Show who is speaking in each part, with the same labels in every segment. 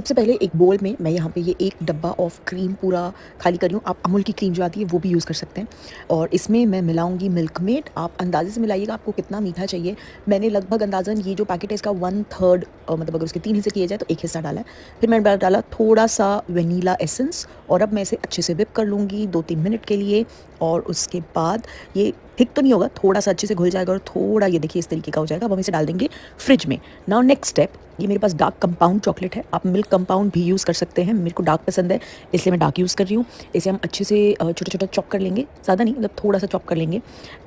Speaker 1: सबसे पहले एक बोल में मैं यहाँ पे ये एक डब्बा ऑफ क्रीम पूरा खाली कर रही हूँ। आप अमूल की क्रीम जो आती है वो भी यूज़ कर सकते हैं। और इसमें मैं मिलाऊंगी मिल्कमेड। आप अंदाजे से मिलाइएगा आपको कितना मीठा चाहिए। मैंने लगभग अंदाज़न ये जो पैकेट है इसका 1/3 मतलब अगर उसके 3 हिस्से किए जाए तो 1 हिस्सा डाला है। फिर मैंने डाला थोड़ा सा वेनीला एसेंस और अब मैं इसे अच्छे से विप कर लूँगी 2-3 मिनट के लिए। और उसके बाद ये थिक तो नहीं होगा, थोड़ा सा अच्छे से घुल जाएगा और थोड़ा ये देखिए इस तरीके का हो जाएगा। अब हम इसे डाल देंगे फ्रिज में। नाउ नेक्स्ट स्टेप, ये मेरे पास डार्क कंपाउंड चॉकलेट है, आप मिल्क कंपाउंड भी यूज़ कर सकते हैं। मेरे को डार्क पसंद है इसलिए मैं डार्क यूज़ कर रही हूँ। इसे हम अच्छे से छोटा छोटा चॉप कर लेंगे, ज़्यादा नहीं मतलब थोड़ा सा चॉप कर लेंगे।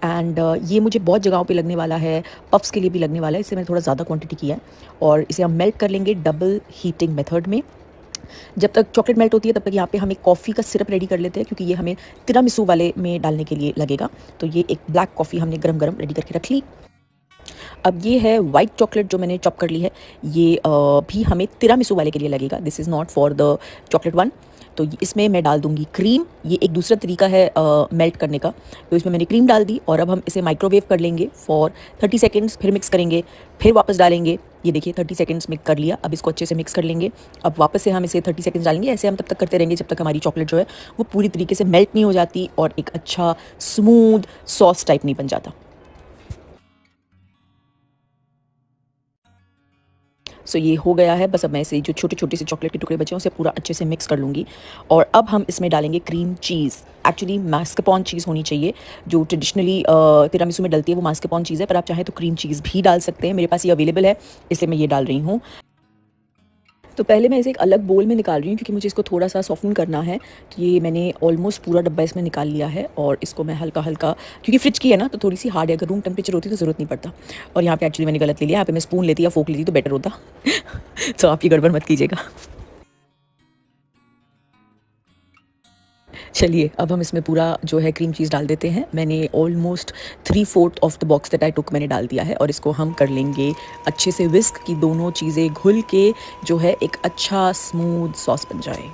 Speaker 1: एंड ये मुझे बहुत जगहों पे लगने वाला है, पफ्स के लिए भी लगने वाला है, इससे मैंने थोड़ा ज़्यादा क्वांटिटी किया है। और इसे हम मेल्ट कर लेंगे डबल हीटिंग मेथड में। जब तक चॉकलेट मेल्ट होती है तब तक यहाँ पे हम एक कॉफ़ी का सिरप रेडी कर लेते हैं, क्योंकि ये हमें तिरामिसू वाले में डालने के लिए लगेगा। तो ये एक ब्लैक कॉफ़ी हमने गरम गरम रेडी करके रख ली। अब ये है वाइट चॉकलेट जो मैंने चॉप कर ली है, ये भी हमें तिरामिसू वाले के लिए लगेगा। This is not for the chocolate one. तो इसमें मैं डाल दूंगी क्रीम। ये एक दूसरा तरीका है मेल्ट करने का। तो इसमें मैंने क्रीम डाल दी और अब हम इसे माइक्रोवेव कर लेंगे फॉर 30 सेकेंड्स, फिर मिक्स करेंगे, फिर वापस डालेंगे। ये देखिए 30 सेकेंड्स मिक्स कर लिया। अब इसको अच्छे से मिक्स कर लेंगे। अब वापस से हम इसे 30 सेकेंड्स डालेंगे। ऐसे हम तब तक करते रहेंगे जब तक हमारी चॉकलेट जो है वो पूरी तरीके से मेल्ट नहीं हो जाती और एक अच्छा स्मूथ सॉस टाइप नहीं बन जाता। सो ये हो गया है। बस अब मैं इसे जो छोटे छोटे से चॉकलेट के टुकड़े बचे हैं उसे पूरा अच्छे से मिक्स कर लूँगी। और अब हम इसमें डालेंगे क्रीम चीज़। एक्चुअली मास्करपोन चीज़ होनी चाहिए, जो ट्रेडिशनली तिरामिसू में डलती है वो मास्करपोन चीज़ है, पर आप चाहें तो क्रीम चीज़ भी डाल सकते हैं। मेरे पास ये अवेलेबल है इसलिए मैं ये डाल रही हूँ। तो पहले मैं इसे एक अलग बोल में निकाल रही हूँ क्योंकि मुझे इसको थोड़ा सा सॉफ्टन करना है। तो ये मैंने ऑलमोस्ट पूरा डब्बा इसमें निकाल लिया है और इसको मैं हल्का हल्का, क्योंकि फ्रिज की है ना तो थोड़ी सी हार्ड है, अगर रूम टेम्परेचर होती तो ज़रूरत नहीं पड़ता। और यहाँ पे एक्चुअली मैंने गलत ले लिया, यहाँ पे मैं स्पून लेती या फोक लेती तो बेटर होता। तो आप ये गड़बड़ मत कीजिएगा। चलिए अब हम इसमें पूरा जो है क्रीम चीज़ डाल देते हैं। मैंने almost 3/4 of the box that I took मैंने डाल दिया है और इसको हम कर लेंगे अच्छे से विस्क की दोनों चीज़ें घुल के जो है एक अच्छा स्मूथ सॉस बन जाए।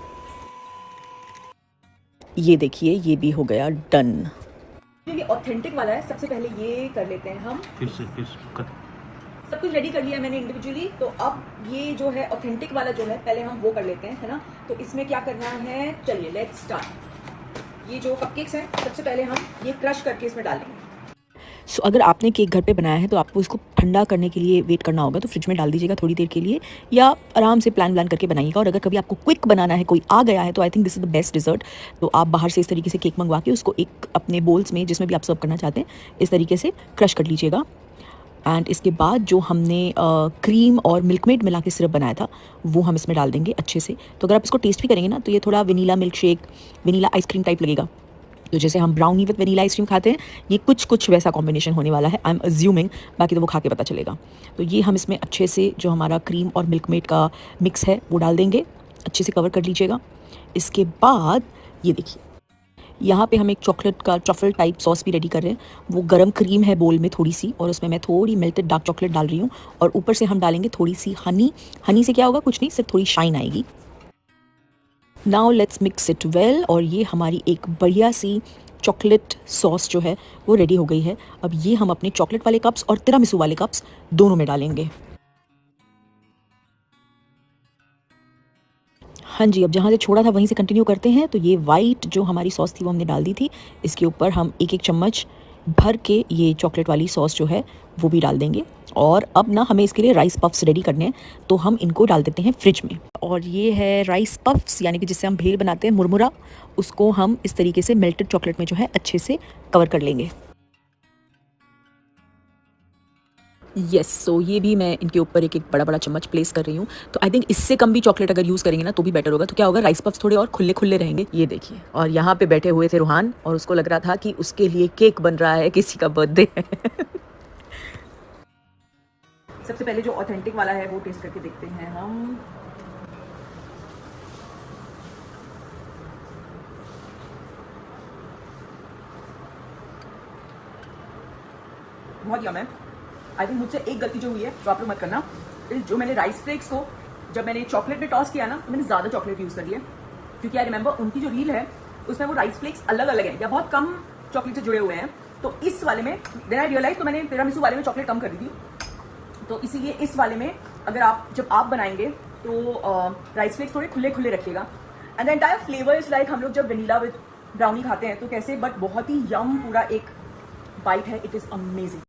Speaker 1: ये देखिए ये भी हो गया डन। ये ऑथेंटिक वाला है। सबसे पहले ये कर लेते हैं हम, सब कुछ रेडी कर लिया मैंने इंडिविजुअली। तो अब ये जो है ऑथेंटिक वाला जो है पहले हम वो कर लेते हैं, है ना। तो इसमें क्या करना है, चलिए लेट्स स्टार्ट। ये जो कपकेक्स हैं सबसे पहले हम ये क्रश करके इसमें डालेंगे। सो अगर आपने केक घर पे बनाया है तो आपको इसको ठंडा करने के लिए वेट करना होगा, तो फ्रिज में डाल दीजिएगा थोड़ी देर के लिए, या आराम से प्लान करके बनाइएगा। और अगर कभी आपको क्विक बनाना है, कोई आ गया है, तो I think this is the best dessert. तो आप बाहर से इस तरीके से केक मंगवा के उसको एक अपने बोल्स में जिसमें भी आप सर्व करना चाहते हैं इस तरीके से क्रश कर लीजिएगा। एंड इसके बाद जो हमने क्रीम और मिल्कमेड मिला के सिरप बनाया था वो हम इसमें डाल देंगे अच्छे से। तो अगर आप इसको टेस्ट भी करेंगे ना तो ये थोड़ा vanilla milk shake, vanilla ice cream type लगेगा। तो जैसे हम ब्राउनी विद वनीला आइसक्रीम खाते हैं, ये कुछ वैसा कॉम्बिनेशन होने वाला है, आई एम अज्यूमिंग। बाकी तो वो खा के पता चलेगा। तो ये हम इसमें अच्छे से जो हमारा क्रीम और मिल्कमेड का मिक्स है वो डाल देंगे, अच्छे से कवर कर लीजिएगा। इसके बाद ये देखिए यहाँ पे हम एक चॉकलेट का ट्रफल टाइप सॉस भी रेडी कर रहे हैं। वो गरम क्रीम है बोल में थोड़ी सी, और उसमें मैं थोड़ी मेल्टेड डार्क चॉकलेट डाल रही हूँ और ऊपर से हम डालेंगे थोड़ी सी हनी। हनी से क्या होगा, कुछ नहीं, सिर्फ थोड़ी शाइन आएगी। Now let's mix it well. और ये हमारी एक बढ़िया सी चॉकलेट सॉस जो है वो रेडी हो गई है। अब ये हम अपने चॉकलेट वाले कप्स और तिरामिसू वाले कप्स दोनों में डालेंगे। हाँ जी, अब जहाँ से छोड़ा था वहीं से कंटिन्यू करते हैं। तो ये वाइट जो हमारी सॉस थी वो हमने डाल दी थी। इसके ऊपर हम एक चम्मच भर के ये चॉकलेट वाली सॉस जो है वो भी डाल देंगे। और अब ना हमें इसके लिए राइस पफ्स रेडी करने हैं, तो हम इनको डाल देते हैं फ्रिज में। और ये है राइस पफ्स, यानी कि जिससे हम भेल बनाते हैं, मुरमुरा। उसको हम इस तरीके से मेल्टेड चॉकलेट में जो है अच्छे से कवर कर लेंगे। येस, सो ये भी मैं इनके ऊपर एक बड़ा बड़ा चम्मच प्लेस कर रही हूँ। तो आई थिंक इससे कम भी चॉकलेट अगर यूज़ करेंगे ना तो भी बेटर होगा। तो क्या होगा, राइस पफ्स थोड़े और खुले खुले रहेंगे। ये देखिए, और यहाँ पे बैठे हुए थे रूहान और उसको लग रहा था कि उसके लिए केक बन रहा है, किसी का बर्थडे है। सबसे पहले जो ऑथेंटिक वाला है वो टेस्ट करके देखते हैं हम। बहुत यम है। आई थिंक मुझसे एक गलती जो हुई है तो आप लोग मत करना, जो मैंने राइस फ्लेक्स को जब मैंने चॉकलेट में टॉस किया ना तो मैंने ज़्यादा चॉकलेट यूज़ कर लिया, क्योंकि आई रिमेंबर उनकी जो रील है उसमें वो राइस फ्लेक्स अलग अलग है या बहुत कम चॉकलेट से जुड़े हुए हैं। तो इस वाले में देन आई रियलाइज, तो मैंने तिरामिसू वाले में चॉकलेट कम कर दी थी। तो इसीलिए इस वाले में अगर आप जब आप बनाएंगे तो राइस फ्लेक्स थोड़े खुले खुले रखिएगा। And the entire flavour is like हम लोग जब वनीला विद ब्राउनी खाते हैं तो कैसे, बट बहुत ही यम पूरा एक बाइट है, इट इज़ अमेजिंग।